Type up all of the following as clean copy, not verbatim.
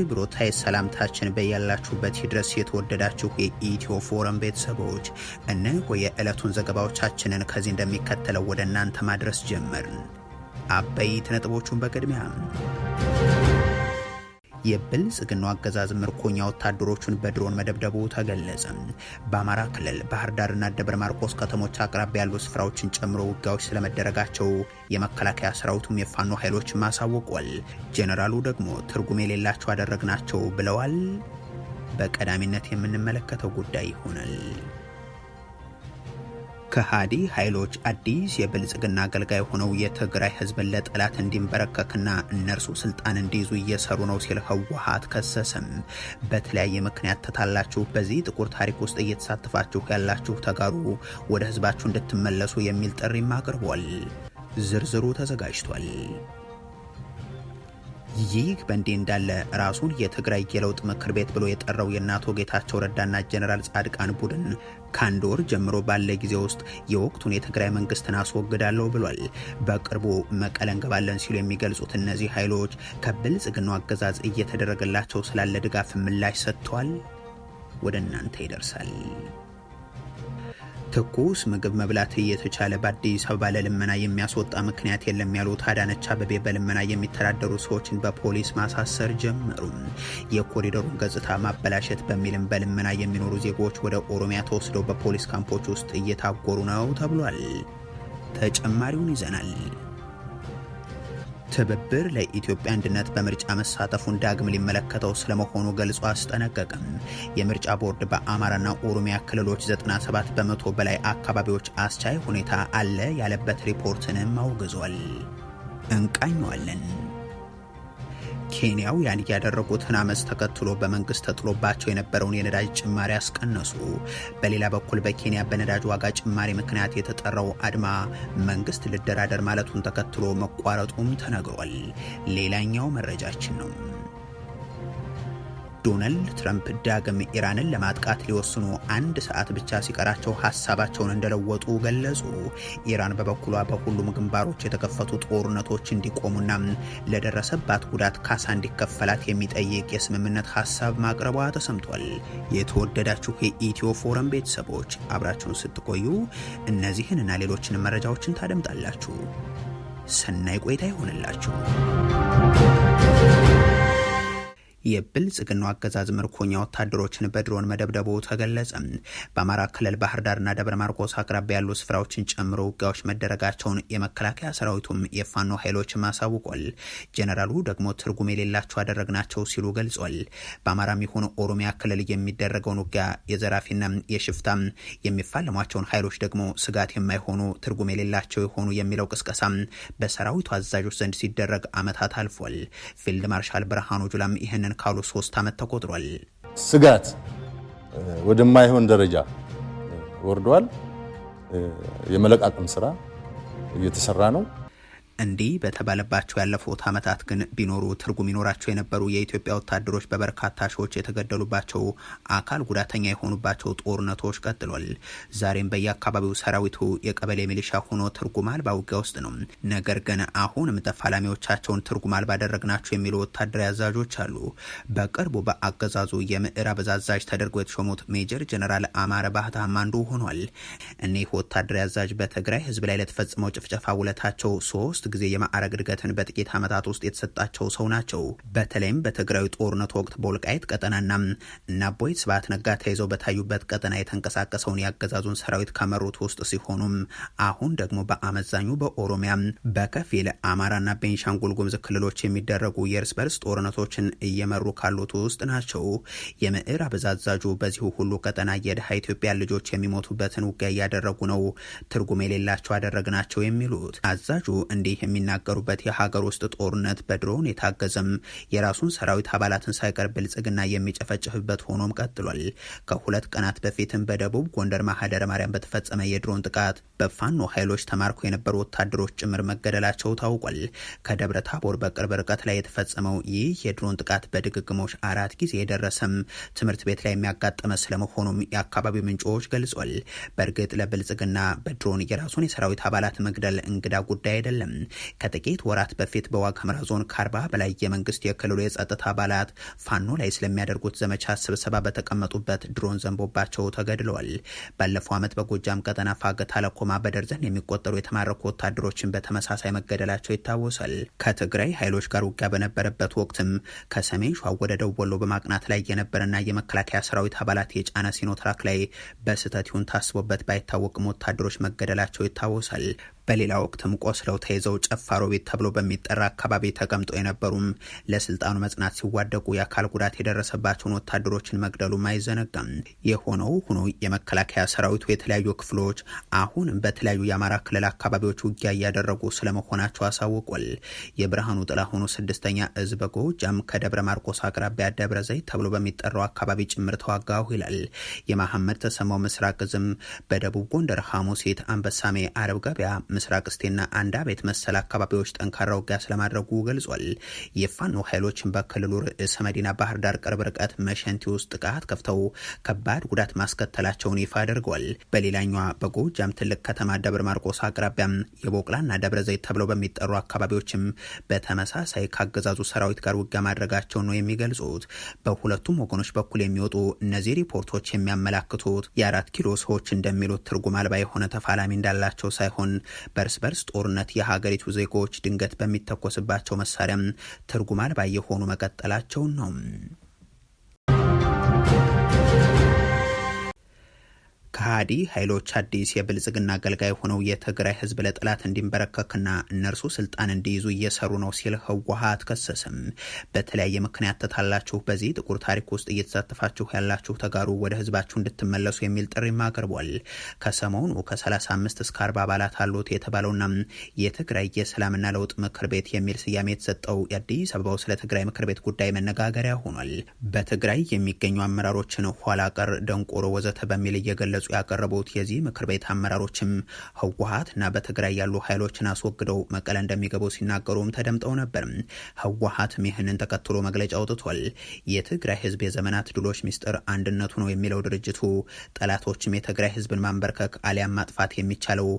አክብሮታይ ሰላምታችን በያላችሁበት ይድረስ። የተወደዳችሁ የኢትዮ ፎረም ቤተሰቦች እነሆ የዕለቱን ዘገባዎቻችንን ከዚህ እንደሚከተለው ወደ እናንተ ማድረስ ጀመርን። አበይት ነጥቦቹን በቅድሚያ የብልጽግናው አገዛዝ ምርኮኛ ወታደሮቹን በድሮን መደብደቡ ተገለጸ። በአማራ ክልል ባህር ዳርና ደብረ ማርቆስ ከተሞች አቅራቢያ ያሉ ስፍራዎችን ጨምሮ ውጊያዎች ስለመደረጋቸው የመከላከያ ሰራዊቱም የፋኖ ኃይሎችም አሳውቋል። ጄኔራሉ ደግሞ ትርጉም የሌላቸው አደረግናቸው ብለዋል። በቀዳሚነት የምንመለከተው ጉዳይ ይሆናል። ከሃዲ ኃይሎች አዲስ የብልጽግና አገልጋይ ሆነው የትግራይ ህዝብን ለጠላት እንዲንበረከክና እነርሱ ስልጣን እንዲይዙ እየሰሩ ነው ሲል ህወሓት ከሰሰም። በተለያየ ምክንያት ተታላችሁ በዚህ ጥቁር ታሪክ ውስጥ እየተሳተፋችሁ ያላችሁ ተጋሩ፣ ወደ ህዝባችሁ እንድትመለሱ የሚል ጥሪም አቅርቧል። ዝርዝሩ ተዘጋጅቷል። ይህ በእንዲህ እንዳለ ራሱን የትግራይ የለውጥ ምክር ቤት ብሎ የጠራው የአቶ ጌታቸው ረዳና ጀነራል ጻድቃን ቡድን ከአንድ ወር ጀምሮ ባለ ጊዜ ውስጥ የወቅቱን የትግራይ መንግስትን አስወግዳለሁ ብሏል። በቅርቡ መቀለ እንገባለን ሲሉ የሚገልጹት እነዚህ ኃይሎች ከብልጽግናው አገዛዝ እየተደረገላቸው ስላለ ድጋፍ ምላሽ ሰጥቷል። ወደ እናንተ ይደርሳል። ትኩስ ምግብ መብላት እየተቻለ በአዲስ አበባ ለልመና የሚያስወጣ ምክንያት የለም ያሉት አዳነች አቤቤ በልመና የሚተዳደሩ ሰዎችን በፖሊስ ማሳሰር ጀመሩ። የኮሪደሩን ገጽታ ማበላሸት በሚልም በልመና የሚኖሩ ዜጎች ወደ ኦሮሚያ ተወስደው በፖሊስ ካምፖች ውስጥ እየታጎሩ ነው ተብሏል። ተጨማሪውን ይዘናል። ትብብር ለኢትዮጵያ አንድነት በምርጫ መሳተፉን ዳግም ሊመለከተው ስለመሆኑ ገልጾ አስጠነቀቀም። የምርጫ ቦርድ በአማራና ኦሮሚያ ክልሎች 97 በመቶ በላይ አካባቢዎች አስቻይ ሁኔታ አለ ያለበት ሪፖርትንም አውግዟል። እንቃኘዋለን። ኬንያውያን ያደረጉትን አመፅ ተከትሎ በመንግስት ተጥሎባቸው የነበረውን የነዳጅ ጭማሪ አስቀነሱ። በሌላ በኩል በኬንያ በነዳጅ ዋጋ ጭማሪ ምክንያት የተጠራው አድማ መንግስት ልደራደር ማለቱን ተከትሎ መቋረጡም ተነግሯል። ሌላኛው መረጃችን ነው። ዶናልድ ትራምፕ ዳግም ኢራንን ለማጥቃት ሊወስኑ አንድ ሰዓት ብቻ ሲቀራቸው ሀሳባቸውን እንደለወጡ ገለጹ። ኢራን በበኩሏ በሁሉም ግንባሮች የተከፈቱ ጦርነቶች እንዲቆሙና ለደረሰባት ጉዳት ካሳ እንዲከፈላት የሚጠይቅ የስምምነት ሀሳብ ማቅረቧ ተሰምቷል። የተወደዳችሁ የኢትዮ ፎረም ቤተሰቦች አብራችሁን ስትቆዩ እነዚህን እና ሌሎችን መረጃዎችን ታደምጣላችሁ። ሰናይ ቆይታ ይሆንላችሁ። የብልጽግናው አገዛዝ ምርኮኛ ወታደሮችን በድሮን መደብደቡ ተገለጸ። በአማራ ክልል ባህር ዳርና ደብረ ማርቆስ አቅራቢያ ያሉ ስፍራዎችን ጨምሮ ውጊያዎች መደረጋቸውን የመከላከያ ሰራዊቱም የፋኖ ኃይሎችም አሳውቋል። ጄኔራሉ ደግሞ ትርጉም የሌላቸው አደረግናቸው ሲሉ ገልጿል። በአማራም የሆነ ኦሮሚያ ክልል የሚደረገውን ውጊያ የዘራፊና የሽፍታ የሚፋለሟቸውን ኃይሎች ደግሞ ስጋት የማይሆኑ ትርጉም የሌላቸው የሆኑ የሚለው ቅስቀሳ በሰራዊቱ አዛዦች ዘንድ ሲደረግ ዓመታት አልፏል። ፊልድ ማርሻል ብርሃኑ ጁላም ይህንን ካሉ 3 ዓመት ተቆጥሯል። ስጋት ወደማይሆን ደረጃ ወርዷል። የመለቃቀም ስራ እየተሰራ ነው። እንዲህ በተባለባቸው ያለፉት ዓመታት ግን ቢኖሩ ትርጉም ይኖራቸው የነበሩ የኢትዮጵያ ወታደሮች በበርካታ ሺዎች የተገደሉባቸው፣ አካል ጉዳተኛ የሆኑባቸው ጦርነቶች ቀጥሏል። ዛሬም በየአካባቢው ሰራዊቱ የቀበሌ ሚሊሻ ሆኖ ትርጉም አልባ ውጊያ ውስጥ ነው። ነገር ግን አሁንም ተፋላሚዎቻቸውን ትርጉም አልባ አደረግናቸው የሚሉ ወታደራዊ አዛዦች አሉ። በቅርቡ በአገዛዙ የምዕራብ እዝ አዛዥ ተደርገው የተሾሙት ሜጀር ጀነራል አማረ ባህታም አንዱ ሆኗል። እኒህ ወታደራዊ አዛዥ በትግራይ ህዝብ ላይ ለተፈጸመው ጭፍጨፋ ውለታቸው 3 ጊዜ የማዕረግ እድገትን በጥቂት ዓመታት ውስጥ የተሰጣቸው ሰው ናቸው። በተለይም በትግራይ ጦርነት ወቅት በወልቃይት ቀጠናና እና አቦይት ስብሐት ነጋ ተይዘው በታዩበት ቀጠና የተንቀሳቀሰውን ያገዛዙን ሰራዊት ከመሩት ውስጥ ሲሆኑም አሁን ደግሞ በአመዛኙ በኦሮሚያ በከፊል አማራና ቤንሻንጉል ጉሙዝ ክልሎች የሚደረጉ የእርስ በርስ ጦርነቶችን እየመሩ ካሉት ውስጥ ናቸው። የምዕራብ እዝ አዛዡ በዚሁ ሁሉ ቀጠና የድሃ ኢትዮጵያ ልጆች የሚሞቱበትን ውጊያ እያደረጉ ነው። ትርጉም የሌላቸው አደረግናቸው የሚሉት አዛዡ እንዲህ የሚናገሩበት የሀገር ውስጥ ጦርነት በድሮን የታገዘም የራሱን ሰራዊት አባላትን ሳይቀር ብልጽግና የሚጨፈጭፍበት ሆኖም ቀጥሏል። ከ2 ቀናት በፊትም በደቡብ ጎንደር ማህደረ ማርያም በተፈጸመ የድሮን ጥቃት በፋኖ ኃይሎች ተማርኮ የነበሩ ወታደሮች ጭምር መገደላቸው ታውቋል። ከደብረ ታቦር በቅርብ ርቀት ላይ የተፈጸመው ይህ የድሮን ጥቃት በድግግሞሽ 4 ጊዜ የደረሰም ትምህርት ቤት ላይ የሚያጋጠመ ስለመሆኑም የአካባቢው ምንጮች ገልጿል። በእርግጥ ለብልጽግና በድሮን የራሱን የሰራዊት አባላት መግደል እንግዳ ጉዳይ አይደለም። ከጥቂት ወራት በፊት በዋግ ኽምራ ዞን ከ40 በላይ የመንግስት የክልሉ የጸጥታ አባላት ፋኖ ላይ ስለሚያደርጉት ዘመቻ ስብሰባ በተቀመጡበት ድሮን ዘንቦባቸው ተገድለዋል። ባለፈው ዓመት በጎጃም ቀጠና ፋገታ ለኮማ በደርዘን የሚቆጠሩ የተማረኩ ወታደሮችን በተመሳሳይ መገደላቸው ይታወሳል። ከትግራይ ኃይሎች ጋር ውጊያ በነበረበት ወቅትም ከሰሜን ሸዋ ወደ ደቡብ ወሎ በማቅናት ላይ የነበረና የመከላከያ ሰራዊት አባላት የጫነ ሲኖትራክ ላይ በስህተት ይሁን ታስቦበት ባይታወቅም ወታደሮች መገደላቸው ይታወሳል። በሌላ ወቅትም ቆስለው ተይዘው ጨፋሮ ቤት ተብሎ በሚጠራ አካባቢ ተቀምጦ የነበሩም ለስልጣኑ መጽናት ሲዋደቁ የአካል ጉዳት የደረሰባቸውን ወታደሮችን መግደሉም አይዘነጋም። የሆነው ሆኖ የመከላከያ ሰራዊቱ የተለያዩ ክፍሎች አሁን በተለያዩ የአማራ ክልል አካባቢዎች ውጊያ እያደረጉ ስለመሆናቸው አሳውቋል። የብርሃኑ ጥላሁኑ 6ኛ እዝ በጎጃም ከደብረ ማርቆስ አቅራቢያ ደብረ ዘይት ተብሎ በሚጠራው አካባቢ ጭምር ተዋጋሁ ይላል። የመሐመድ ተሰማው ምስራቅ እዝም በደቡብ ጎንደር ሐሙሲት፣ አንበሳሜ፣ አረብ ገበያ፣ ምስራቅ እስቴና አንዳ ቤት መሰል አካባቢዎች ጠንካራ ውጊያ ስለማድረጉ ገልጿል። የፋኖ ኃይሎችን በክልሉ ርዕሰ መዲና ባህር ዳር ቅርብ ርቀት መሸንቲ ውስጥ ጥቃት ከፍተው ከባድ ጉዳት ማስከተላቸውን ይፋ አድርገዋል። በሌላኛዋ በጎጃም ትልቅ ከተማ ደብረ ማርቆስ አቅራቢያም የቦቅላና ደብረ ዘይት ተብለው በሚጠሩ አካባቢዎችም በተመሳሳይ ካገዛዙ ሰራዊት ጋር ውጊያ ማድረጋቸውን ነው የሚገልጹት። በሁለቱም ወገኖች በኩል የሚወጡ እነዚህ ሪፖርቶች የሚያመላክቱት የ4 ኪሎ ሰዎች እንደሚሉት ትርጉም አልባ የሆነ ተፋላሚ እንዳላቸው ሳይሆን በርስ በርስ ጦርነት የሀገሪቱ ዜጎች ድንገት በሚተኮስባቸው መሳሪያም ትርጉም አልባ የሆኑ መቀጠላቸውን ነው። ከሃዲ ኃይሎች አዲስ የብልጽግና አገልጋይ ሆነው የትግራይ ህዝብ ለጠላት እንዲንበረከክና እነርሱ ስልጣን እንዲይዙ እየሰሩ ነው ሲል ህወሓት ከሰሰም። በተለያየ ምክንያት ተታላችሁ በዚህ ጥቁር ታሪክ ውስጥ እየተሳተፋችሁ ያላችሁ ተጋሩ፣ ወደ ህዝባችሁ እንድትመለሱ የሚል ጥሪም አቅርቧል። ከሰሞኑ ከ35 እስከ 40 አባላት አሉት የተባለውና የትግራይ የሰላምና ለውጥ ምክር ቤት የሚል ስያሜ የተሰጠው የአዲስ አበባው ስለ ትግራይ ምክር ቤት ጉዳይ መነጋገሪያ ሆኗል። በትግራይ የሚገኙ አመራሮችን ኋላ ቀር፣ ደንቆሮ ወዘተ በሚል እየገለጹ ያቀረቡት የዚህ ምክር ቤት አመራሮችም ህወሓትና በትግራይ ያሉ ኃይሎችን አስወግደው መቀለ እንደሚገቡ ሲናገሩም ተደምጠው ነበር። ህወሓትም ይህንን ተከትሎ መግለጫ አውጥቷል። የትግራይ ህዝብ የዘመናት ድሎች ሚስጥር አንድነቱ ነው የሚለው ድርጅቱ ጠላቶችም የትግራይ ህዝብን ማንበርከክ አሊያም ማጥፋት የሚቻለው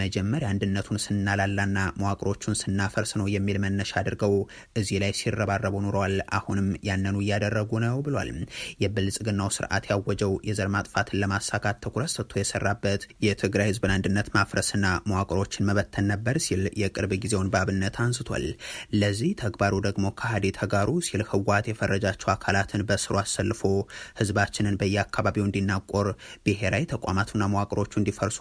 መጀመሪያ አንድነቱን ስናላላና መዋቅሮቹን ስናፈርስ ነው የሚል መነሻ አድርገው እዚህ ላይ ሲረባረቡ ኑረዋል። አሁንም ያንኑ እያደረጉ ነው ብሏል። የብልጽግናው ስርዓት ያወጀው የዘር ማጥፋትን ለማሳካት ትኩረት ሰጥቶ የሰራበት የትግራይ ህዝብን አንድነት ማፍረስና መዋቅሮችን መበተን ነበር ሲል የቅርብ ጊዜውን በአብነት አንስቷል። ለዚህ ተግባሩ ደግሞ ከሃዲ ተጋሩ ሲል ህወሓት የፈረጃቸው አካላትን በስሩ አሰልፎ ህዝባችንን በየአካባቢው እንዲናቆር፣ ብሔራዊ ተቋማቱና መዋቅሮቹ እንዲፈርሱ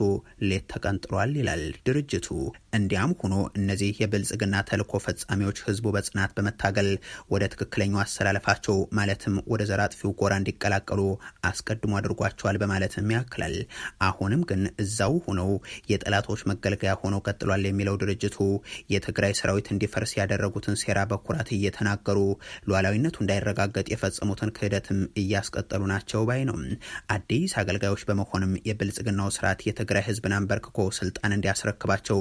ሌት ተቀንጥሯል ይላል ድርጅቱ። እንዲያም ሆኖ እነዚህ የብልጽግና ተልዕኮ ፈጻሚዎች ህዝቡ በጽናት በመታገል ወደ ትክክለኛው አሰላለፋቸው ማለትም ወደ ዘር አጥፊው ጎራ እንዲቀላቀሉ አስቀድሞ አድርጓቸዋል በማለትም ያክላል። አሁንም ግን እዛው ሆነው የጠላቶች መገልገያ ሆነው ቀጥሏል የሚለው ድርጅቱ የትግራይ ሰራዊት እንዲፈርስ ያደረጉትን ሴራ በኩራት እየተናገሩ ሉዓላዊነቱ እንዳይረጋገጥ የፈጸሙትን ክህደትም እያስቀጠሉ ናቸው ባይ ነው። አዲስ አገልጋዮች በመሆንም የብልጽግናው ስርዓት የትግራይ ህዝብን አንበርክኮ ስልጣን እንዲያስረክባቸው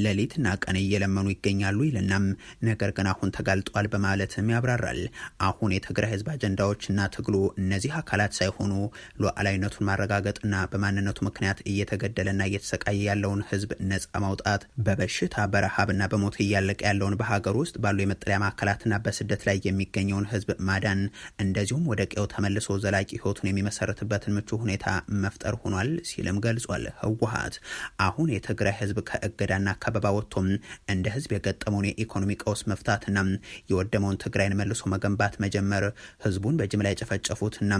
ሌሊትና ቀን እየለመኑ ይገኛሉ ይልናም ነገር ግን አሁን ተጋልጧል በማለትም ያብራራል። አሁን የትግራይ ህዝብ አጀንዳዎችና ትግሉ እነዚህ አካላት ሳይሆኑ ሉዓላዊነቱን ማረጋገጥና በማንነቱ ምክንያት እየተገደለና እየተሰቃየ ያለውን ህዝብ ነጻ ማውጣት፣ በበሽታ በረሃብና በሞት እያለቀ ያለውን በሀገር ውስጥ ባሉ የመጠለያ ማዕከላትና በስደት ላይ የሚገኘውን ህዝብ ማዳን፣ እንደዚሁም ወደ ቀዬው ተመልሶ ዘላቂ ህይወቱን የሚመሰርትበትን ምቹ ሁኔታ መፍጠር ሆኗል ሲልም ገልጿል። ህወሓት አሁን የትግራይ ህዝብ ከእገዳና ከበባ ወጥቶም እንደ ህዝብ የገጠመውን የኢኮኖሚ ቀውስ መፍታትና የወደመውን ትግራይን መልሶ መገንባት መጀመር፣ ህዝቡን በጅምላ የጨፈጨፉትና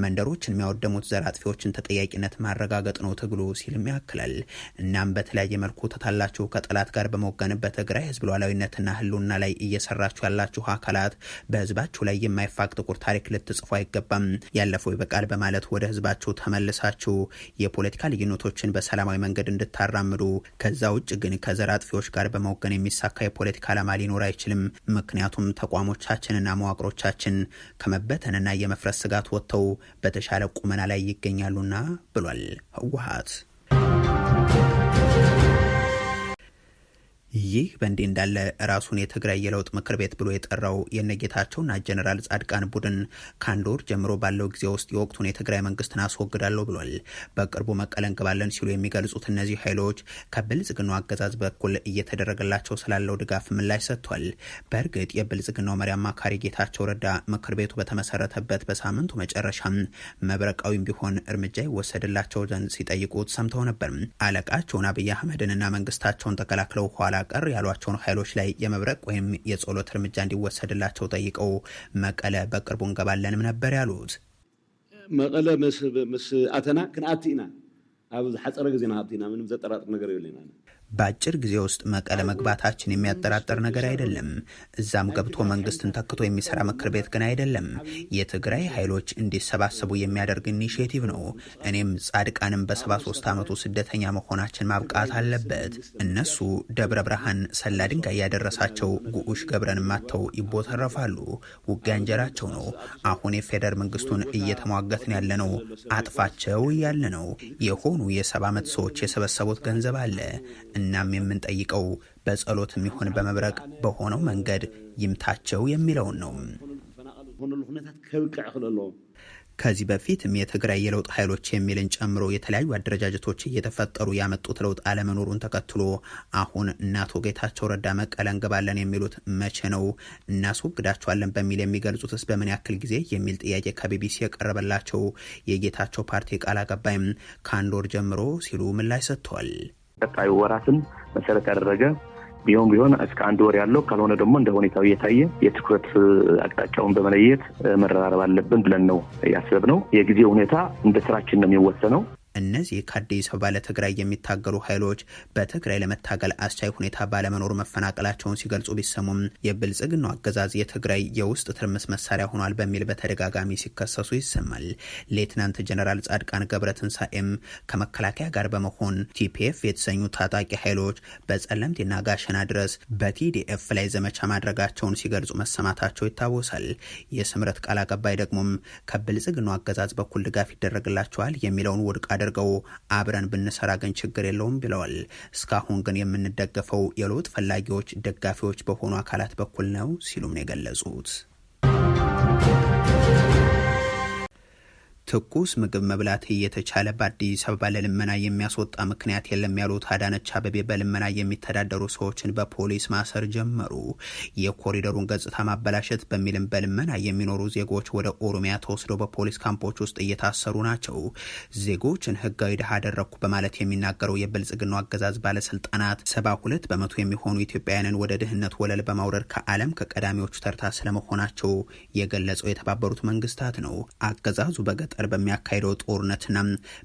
መንደሮችን የሚያወደሙት ዘር አጥፊዎችን ተጠያቂነት ማረጋገጥ ነው ትግሉ ሲልም ያክላል። እናም በተለያየ መልኩ ተታላችሁ ከጠላት ጋር በመወገን በትግራይ ህዝብ ሉዓላዊነትና ህልውና ላይ እየሰራችሁ ያላችሁ አካላት በህዝባችሁ ላይ የማይፋቅ ጥቁር ታሪክ ልትጽፉ አይገባም፣ ያለፈው ይበቃል በማለት ወደ ህዝባችሁ ተመልሳችሁ የፖለቲካ ልዩነቶችን በሰላማዊ መንገድ እንድታራምዱ፣ ከዛ ውጭ ግን ከዘር አጥፊዎች ጋር በመወገን የሚሳካ የፖለቲካ ዓላማ ሊኖር አይችልም። ምክንያቱም ተቋሞቻችንና መዋቅሮቻችን ከመበተንና የመፍረስ ስጋት ወጥተው በተሻለ ቁመና ላይ ይገኛሉና ብሏል ህወሓት። ይህ በእንዲህ እንዳለ ራሱን የትግራይ የለውጥ ምክር ቤት ብሎ የጠራው የነጌታቸውና ጀነራል ጻድቃን ቡድን ከአንድ ወር ጀምሮ ባለው ጊዜ ውስጥ የወቅቱን የትግራይ መንግስትን አስወግዳለሁ ብሏል። በቅርቡ መቀለ እንገባለን ሲሉ የሚገልጹት እነዚህ ኃይሎች ከብልጽግናው አገዛዝ በኩል እየተደረገላቸው ስላለው ድጋፍ ምላሽ ሰጥቷል። በእርግጥ የብልጽግናው መሪ አማካሪ ጌታቸው ረዳ ምክር ቤቱ በተመሰረተበት በሳምንቱ መጨረሻም መብረቃዊም ቢሆን እርምጃ ይወሰድላቸው ዘንድ ሲጠይቁት ሰምተው ነበር። አለቃቸውን አብይ አህመድንና መንግስታቸውን ተከላክለው ኋላ ቀር ያሏቸውን ኃይሎች ላይ የመብረቅ ወይም የጸሎት እርምጃ እንዲወሰድላቸው ጠይቀው መቀለ በቅርቡ እንገባለንም ነበር ያሉት። መቀለ ምስ አተና ክንአቲና አብዝ ሐጸረ ጊዜና አቲና ምንም ዘጠራጥር ነገር የለኝና በአጭር ጊዜ ውስጥ መቀለ መግባታችን የሚያጠራጥር ነገር አይደለም። እዛም ገብቶ መንግስትን ተክቶ የሚሰራ ምክር ቤት ግን አይደለም። የትግራይ ኃይሎች እንዲሰባሰቡ የሚያደርግ ኢኒሼቲቭ ነው። እኔም ጻድቃንም በ73 ዓመቱ ስደተኛ መሆናችን ማብቃት አለበት። እነሱ ደብረ ብርሃን ሰላ ድንጋይ ያደረሳቸው ጉዑሽ ገብረን ማተው ይቦተረፋሉ። ውጊያ እንጀራቸው ነው። አሁን የፌደራል መንግስቱን እየተሟገትን ያለነው አጥፋቸው እያለ ነው። የሆኑ የ70 ዓመት ሰዎች የሰበሰቡት ገንዘብ አለ። እናም የምንጠይቀው በጸሎትም ይሁን በመብረቅ በሆነው መንገድ ይምታቸው የሚለውን ነው። ከዚህ በፊትም የትግራይ የለውጥ ኃይሎች የሚልን ጨምሮ የተለያዩ አደረጃጀቶች እየተፈጠሩ ያመጡት ለውጥ አለመኖሩን ተከትሎ አሁን እናቶ ጌታቸው ረዳ መቀለ እንገባለን የሚሉት መቼ ነው? እናስወግዳቸዋለን በሚል የሚገልጹትስ በምን ያክል ጊዜ የሚል ጥያቄ ከቢቢሲ የቀረበላቸው የጌታቸው ፓርቲ ቃል አቀባይም ከአንድ ወር ጀምሮ ሲሉ ምላሽ ሰጥተዋል። ቀጣዩ ወራትን መሰረት ያደረገ ቢሆን እስከ አንድ ወር ያለው ካልሆነ ደግሞ እንደ ሁኔታው እየታየ የትኩረት አቅጣጫውን በመለየት መረራረብ አለብን ብለን ነው ያሰብነው። የጊዜ ሁኔታ እንደ ስራችን ነው የሚወሰነው። እነዚህ ከአዲስ አበባ ለትግራይ የሚታገሉ ኃይሎች በትግራይ ለመታገል አስቻይ ሁኔታ ባለመኖሩ መፈናቀላቸውን ሲገልጹ ቢሰሙም የብልጽግናው አገዛዝ የትግራይ የውስጥ ትርምስ መሳሪያ ሆኗል በሚል በተደጋጋሚ ሲከሰሱ ይሰማል። ሌትናንት ጀነራል ጻድቃን ገብረትንሳኤም ከመከላከያ ጋር በመሆን ቲፒኤፍ የተሰኙ ታጣቂ ኃይሎች በጸለምቴና ጋሸና ድረስ በቲዲኤፍ ላይ ዘመቻ ማድረጋቸውን ሲገልጹ መሰማታቸው ይታወሳል። የስምረት ቃል አቀባይ ደግሞም ከብልጽግናው አገዛዝ በኩል ድጋፍ ይደረግላቸዋል የሚለውን ውድቅ አድርገው አብረን ብንሰራ ግን ችግር የለውም ብለዋል። እስካሁን ግን የምንደገፈው የለውጥ ፈላጊዎች ደጋፊዎች በሆኑ አካላት በኩል ነው ሲሉም ነው የገለጹት። ትኩስ ምግብ መብላት እየተቻለ በአዲስ አበባ ለልመና የሚያስወጣ ምክንያት የለም ያሉት አዳነች አቤቤ በልመና የሚተዳደሩ ሰዎችን በፖሊስ ማሰር ጀመሩ። የኮሪደሩን ገጽታ ማበላሸት በሚልም በልመና የሚኖሩ ዜጎች ወደ ኦሮሚያ ተወስደው በፖሊስ ካምፖች ውስጥ እየታሰሩ ናቸው። ዜጎችን ህጋዊ ድሃ አደረኩ በማለት የሚናገረው የብልጽግናው አገዛዝ ባለስልጣናት 72 በመቶ የሚሆኑ ኢትዮጵያውያንን ወደ ድህነት ወለል በማውረድ ከዓለም ከቀዳሚዎቹ ተርታ ስለመሆናቸው የገለጸው የተባበሩት መንግስታት ነው። አገዛዙ በገጠር በሚያካሂደው ጦርነትና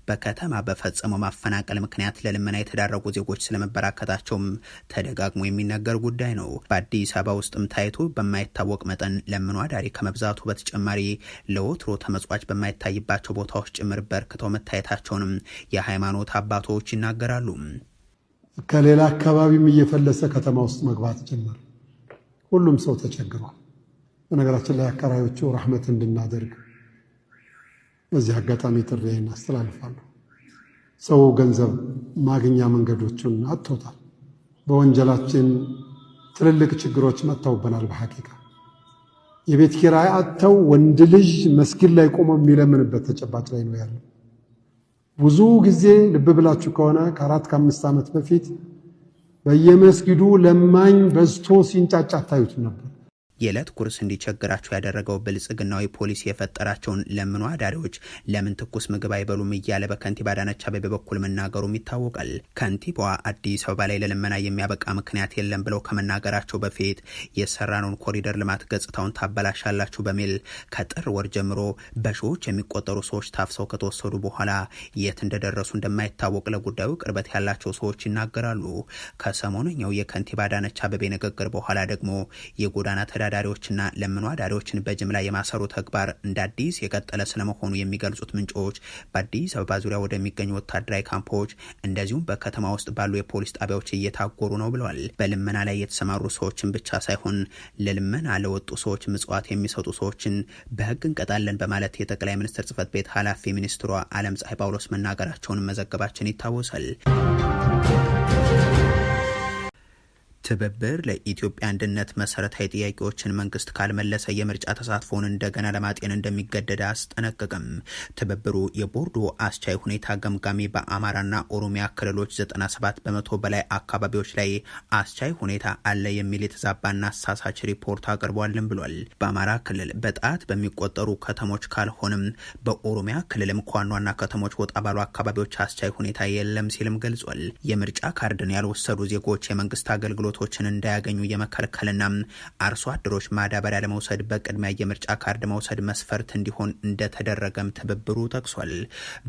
በከተማ በፈጸመው ማፈናቀል ምክንያት ለልመና የተዳረጉ ዜጎች ስለመበራከታቸውም ተደጋግሞ የሚነገር ጉዳይ ነው። በአዲስ አበባ ውስጥም ታይቶ በማይታወቅ መጠን ለምኖ አዳሪ ከመብዛቱ በተጨማሪ ለወትሮ ተመጽዋች በማይታይባቸው ቦታዎች ጭምር በርክተው መታየታቸውንም የሃይማኖት አባቶች ይናገራሉ። ከሌላ አካባቢም እየፈለሰ ከተማ ውስጥ መግባት ጀመረ። ሁሉም ሰው ተቸግሯል። በነገራችን ላይ አከራዮቹ ረህመት እንድናደርግ በዚህ አጋጣሚ ጥሪዬን አስተላልፋለሁ። ሰው ገንዘብ ማግኛ መንገዶችን አጥቶታል። በወንጀላችን ትልልቅ ችግሮች መጥተውብናል። በሐቂቃ የቤት ኪራይ አጥተው ወንድ ልጅ መስጊድ ላይ ቆሞ የሚለምንበት ተጨባጭ ላይ ነው ያለው። ብዙ ጊዜ ልብ ብላችሁ ከሆነ ከ4-5 ዓመት በፊት በየመስጊዱ ለማኝ በዝቶ ሲንጫጫ ታዩት ነበር። የዕለት ጉርስ እንዲቸግራቸው ያደረገው ብልጽግናዊ ፖሊሲ የፈጠራቸውን ለምኖ አዳሪዎች ለምን ትኩስ ምግብ አይበሉም እያለ በከንቲባ አዳነች አቤቤ በኩል መናገሩም ይታወቃል። ከንቲባዋ አዲስ አበባ ላይ ለልመና የሚያበቃ ምክንያት የለም ብለው ከመናገራቸው በፊት የሰራነውን ኮሪደር ልማት ገጽታውን ታበላሻላችሁ በሚል ከጥር ወር ጀምሮ በሺዎች የሚቆጠሩ ሰዎች ታፍሰው ከተወሰዱ በኋላ የት እንደደረሱ እንደማይታወቅ ለጉዳዩ ቅርበት ያላቸው ሰዎች ይናገራሉ። ከሰሞነኛው የከንቲባ አዳነች አቤቤ ንግግር በኋላ ደግሞ የጎዳና ተዳዳሪዎችና ለምኖ አዳሪዎችን በጅምላ የማሰሩ ተግባር እንደ አዲስ የቀጠለ ስለመሆኑ የሚገልጹት ምንጮች በአዲስ አበባ ዙሪያ ወደሚገኙ ወታደራዊ ካምፖች እንደዚሁም በከተማ ውስጥ ባሉ የፖሊስ ጣቢያዎች እየታጎሩ ነው ብለዋል። በልመና ላይ የተሰማሩ ሰዎችን ብቻ ሳይሆን ለልመና ለወጡ ሰዎች ምጽዋት የሚሰጡ ሰዎችን በሕግ እንቀጣለን በማለት የጠቅላይ ሚኒስትር ጽሕፈት ቤት ኃላፊ ሚኒስትሯ አለምፀሐይ ጳውሎስ መናገራቸውን መዘገባችን ይታወሳል። ትብብር ለኢትዮጵያ አንድነት መሰረታዊ ጥያቄዎችን መንግስት ካልመለሰ የምርጫ ተሳትፎውን እንደገና ለማጤን እንደሚገደድ አስጠነቀቅም። ትብብሩ የቦርዱ አስቻይ ሁኔታ ገምጋሚ በአማራና ኦሮሚያ ክልሎች 97 በመቶ በላይ አካባቢዎች ላይ አስቻይ ሁኔታ አለ የሚል የተዛባና አሳሳች ሪፖርት አቅርቧልም ብሏል። በአማራ ክልል በጣት በሚቆጠሩ ከተሞች ካልሆንም በኦሮሚያ ክልልም ከዋና ከተሞች ወጣ ባሉ አካባቢዎች አስቻይ ሁኔታ የለም ሲልም ገልጿል። የምርጫ ካርድን ያልወሰዱ ዜጎች የመንግስት አገልግሎቶችን እንዳያገኙ የመከልከልና አርሶ አደሮች ማዳበሪያ ለመውሰድ በቅድሚያ የምርጫ ካርድ መውሰድ መስፈርት እንዲሆን እንደተደረገም ትብብሩ ጠቅሷል።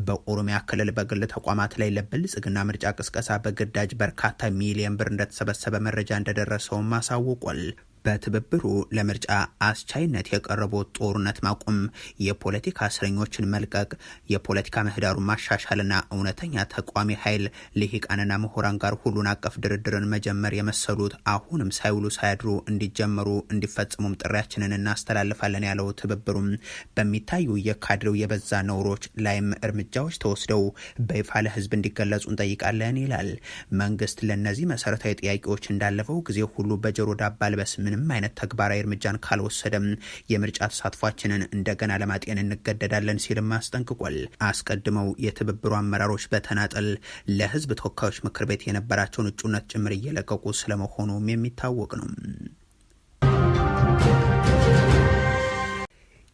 በኦሮሚያ ክልል በግል ተቋማት ላይ ለብልጽግና ምርጫ ቅስቀሳ በግዳጅ በርካታ ሚሊዮን ብር እንደተሰበሰበ መረጃ እንደደረሰውም አሳውቋል። በትብብሩ ለምርጫ አስቻይነት የቀረበው ጦርነት ማቆም፣ የፖለቲካ እስረኞችን መልቀቅ፣ የፖለቲካ ምህዳሩን ማሻሻልና እውነተኛ ተቋሚ ኃይል ልሂቃንና ምሁራን ጋር ሁሉን አቀፍ ድርድርን መጀመር የመሰሉት አሁንም ሳይውሉ ሳያድሩ እንዲጀመሩ እንዲፈጽሙም ጥሪያችንን እናስተላልፋለን ያለው ትብብሩም በሚታዩ የካድሬው የበዛ ነውሮች ላይም እርምጃዎች ተወስደው በይፋ ለህዝብ እንዲገለጹ እንጠይቃለን ይላል። መንግስት ለእነዚህ መሰረታዊ ጥያቄዎች እንዳለፈው ጊዜ ሁሉ በጆሮ ዳባ ልበስ ምንም አይነት ተግባራዊ እርምጃን ካልወሰደም የምርጫ ተሳትፏችንን እንደገና ለማጤን እንገደዳለን ሲልም አስጠንቅቋል። አስቀድመው የትብብሩ አመራሮች በተናጠል ለህዝብ ተወካዮች ምክር ቤት የነበራቸውን እጩነት ጭምር እየለቀቁ ስለመሆኑም የሚታወቅ ነው።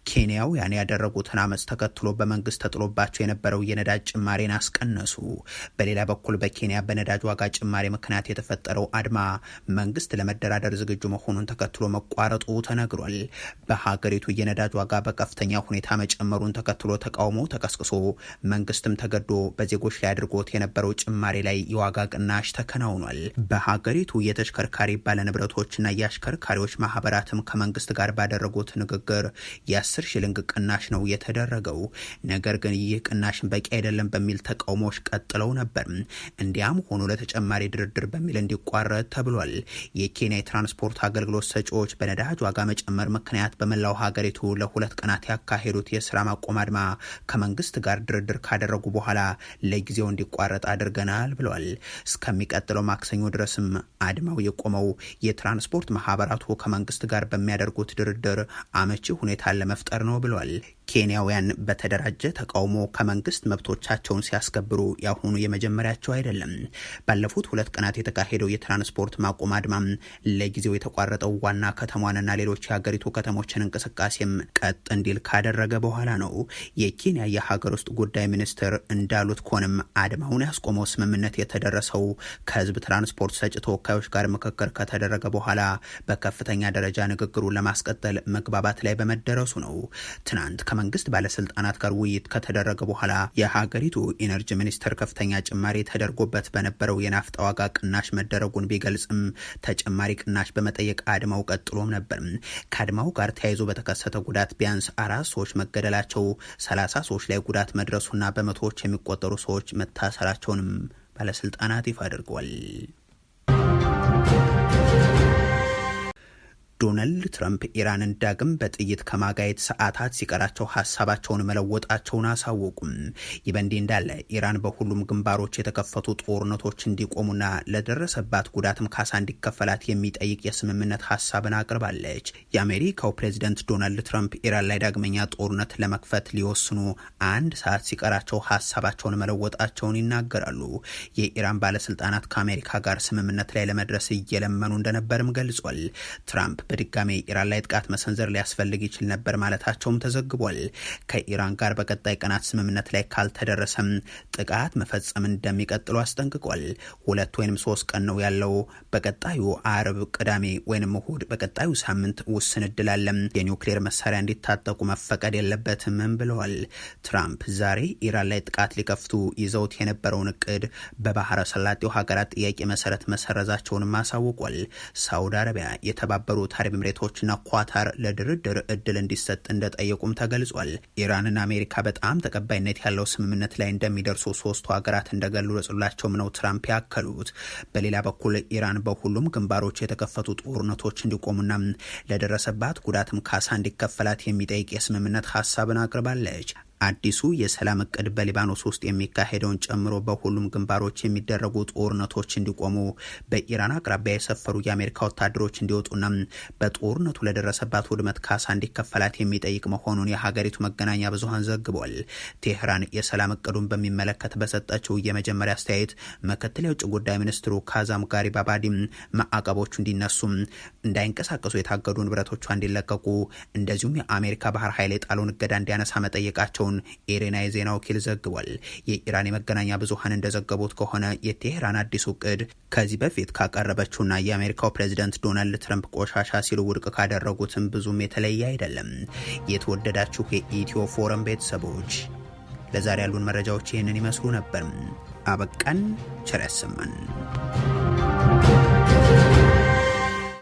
ኬንያውያን ያደረጉትን አመፅ ተከትሎ በመንግስት ተጥሎባቸው የነበረው የነዳጅ ጭማሪን አስቀነሱ። በሌላ በኩል በኬንያ በነዳጅ ዋጋ ጭማሪ ምክንያት የተፈጠረው አድማ መንግስት ለመደራደር ዝግጁ መሆኑን ተከትሎ መቋረጡ ተነግሯል። በሀገሪቱ የነዳጅ ዋጋ በከፍተኛ ሁኔታ መጨመሩን ተከትሎ ተቃውሞ ተቀስቅሶ መንግስትም ተገዶ በዜጎች ላይ አድርጎት የነበረው ጭማሪ ላይ የዋጋ ቅናሽ ተከናውኗል። በሀገሪቱ የተሽከርካሪ ባለንብረቶችና የአሽከርካሪዎች ማህበራትም ከመንግስት ጋር ባደረጉት ንግግር የ10 ሽልንግ ቅናሽ ነው የተደረገው። ነገር ግን ይህ ቅናሽ በቂ አይደለም በሚል ተቃውሞዎች ቀጥለው ነበር። እንዲያም ሆኖ ለተጨማሪ ድርድር በሚል እንዲቋረጥ ተብሏል። የኬንያ የትራንስፖርት አገልግሎት ሰጪዎች በነዳጅ ዋጋ መጨመር ምክንያት በመላው ሀገሪቱ ለ2 ቀናት ያካሄዱት የስራ ማቆም አድማ ከመንግስት ጋር ድርድር ካደረጉ በኋላ ለጊዜው እንዲቋረጥ አድርገናል ብለዋል። እስከሚቀጥለው ማክሰኞ ድረስም አድማው የቆመው የትራንስፖርት ማህበራቱ ከመንግስት ጋር በሚያደርጉት ድርድር አመቺ ሁኔታ ለመፍጠር ነው ብሏል። ኬንያውያን በተደራጀ ተቃውሞ ከመንግስት መብቶቻቸውን ሲያስከብሩ ያሁኑ የመጀመሪያቸው አይደለም። ባለፉት 2 ቀናት የተካሄደው የትራንስፖርት ማቆም አድማም ለጊዜው የተቋረጠው ዋና ከተማዋንና ሌሎች የሀገሪቱ ከተሞችን እንቅስቃሴም ቀጥ እንዲል ካደረገ በኋላ ነው። የኬንያ የሀገር ውስጥ ጉዳይ ሚኒስትር እንዳሉት ከሆነም አድማውን ያስቆመው ስምምነት የተደረሰው ከህዝብ ትራንስፖርት ሰጪ ተወካዮች ጋር ምክክር ከተደረገ በኋላ በከፍተኛ ደረጃ ንግግሩን ለማስቀጠል መግባባት ላይ በመደረሱ ነው። ትናንት ከመንግስት ባለስልጣናት ጋር ውይይት ከተደረገ በኋላ የሀገሪቱ ኢነርጂ ሚኒስቴር ከፍተኛ ጭማሪ ተደርጎበት በነበረው የናፍጣ ዋጋ ቅናሽ መደረጉን ቢገልጽም ተጨማሪ ቅናሽ በመጠየቅ አድማው ቀጥሎም ነበር። ከአድማው ጋር ተያይዞ በተከሰተ ጉዳት ቢያንስ 4 ሰዎች መገደላቸው፣ 30 ሰዎች ላይ ጉዳት መድረሱና በመቶዎች የሚቆጠሩ ሰዎች መታሰራቸውንም ባለስልጣናት ይፋ አድርገዋል። ዶናልድ ትራምፕ ኢራንን ዳግም በጥይት ከማጋየት ሰዓታት ሲቀራቸው ሀሳባቸውን መለወጣቸውን አሳወቁም። ይህ በእንዲህ እንዳለ ኢራን በሁሉም ግንባሮች የተከፈቱ ጦርነቶች እንዲቆሙና ለደረሰባት ጉዳትም ካሳ እንዲከፈላት የሚጠይቅ የስምምነት ሀሳብን አቅርባለች። የአሜሪካው ፕሬዚደንት ዶናልድ ትራምፕ ኢራን ላይ ዳግመኛ ጦርነት ለመክፈት ሊወስኑ 1 ሰዓት ሲቀራቸው ሀሳባቸውን መለወጣቸውን ይናገራሉ። የኢራን ባለስልጣናት ከአሜሪካ ጋር ስምምነት ላይ ለመድረስ እየለመኑ እንደነበርም ገልጿል። ትራምፕ በድጋሜ ኢራን ላይ ጥቃት መሰንዘር ሊያስፈልግ ይችል ነበር ማለታቸውም ተዘግቧል። ከኢራን ጋር በቀጣይ ቀናት ስምምነት ላይ ካልተደረሰም ጥቃት መፈጸም እንደሚቀጥሉ አስጠንቅቋል። 2 ወይም 3 ቀን ነው ያለው። በቀጣዩ አርብ፣ ቅዳሜ ወይም እሁድ በቀጣዩ ሳምንት ውስን እድል አለ። የኒውክሌር መሳሪያ እንዲታጠቁ መፈቀድ የለበትም ብለዋል። ትራምፕ ዛሬ ኢራን ላይ ጥቃት ሊከፍቱ ይዘውት የነበረውን እቅድ በባህረ ሰላጤው ሀገራት ጥያቄ መሰረት መሰረዛቸውንም አሳውቋል። ሳውዲ አረቢያ፣ የተባበሩት አረብ ኤምሬቶችና ኳታር ለድርድር እድል እንዲሰጥ እንደጠየቁም ተገልጿል። ኢራንና አሜሪካ በጣም ተቀባይነት ያለው ስምምነት ላይ እንደሚደርሱ 3ቱ ሀገራት እንደገለጹላቸውም ነው ትራምፕ ያከሉት። በሌላ በኩል ኢራን በሁሉም ግንባሮች የተከፈቱ ጦርነቶች እንዲቆሙና ለደረሰባት ጉዳትም ካሳ እንዲከፈላት የሚጠይቅ የስምምነት ሀሳብን አቅርባለች። አዲሱ የሰላም እቅድ በሊባኖስ ውስጥ የሚካሄደውን ጨምሮ በሁሉም ግንባሮች የሚደረጉ ጦርነቶች እንዲቆሙ፣ በኢራን አቅራቢያ የሰፈሩ የአሜሪካ ወታደሮች እንዲወጡና በጦርነቱ ለደረሰባት ውድመት ካሳ እንዲከፈላት የሚጠይቅ መሆኑን የሀገሪቱ መገናኛ ብዙሃን ዘግቧል። ቴህራን የሰላም እቅዱን በሚመለከት በሰጠችው የመጀመሪያ አስተያየት ምክትል የውጭ ጉዳይ ሚኒስትሩ ካዛም ጋሪባባዲም ማዕቀቦቹ እንዲነሱ፣ እንዳይንቀሳቀሱ የታገዱ ንብረቶቿ እንዲለቀቁ፣ እንደዚሁም የአሜሪካ ባህር ኃይል የጣለውን እገዳ እንዲያነሳ መጠየቃቸው ኢሪና የዜና ወኪል ዘግቧል። የኢራን የመገናኛ ብዙሃን እንደዘገቡት ከሆነ የቴህራን አዲሱ እቅድ ከዚህ በፊት ካቀረበችውና የአሜሪካው ፕሬዚደንት ዶናልድ ትራምፕ ቆሻሻ ሲሉ ውድቅ ካደረጉትም ብዙም የተለየ አይደለም። የተወደዳችሁ የኢትዮ ፎረም ቤተሰቦች ለዛሬ ያሉን መረጃዎች ይህንን ይመስሉ ነበር። አበቃን። ቸር ያሰማን።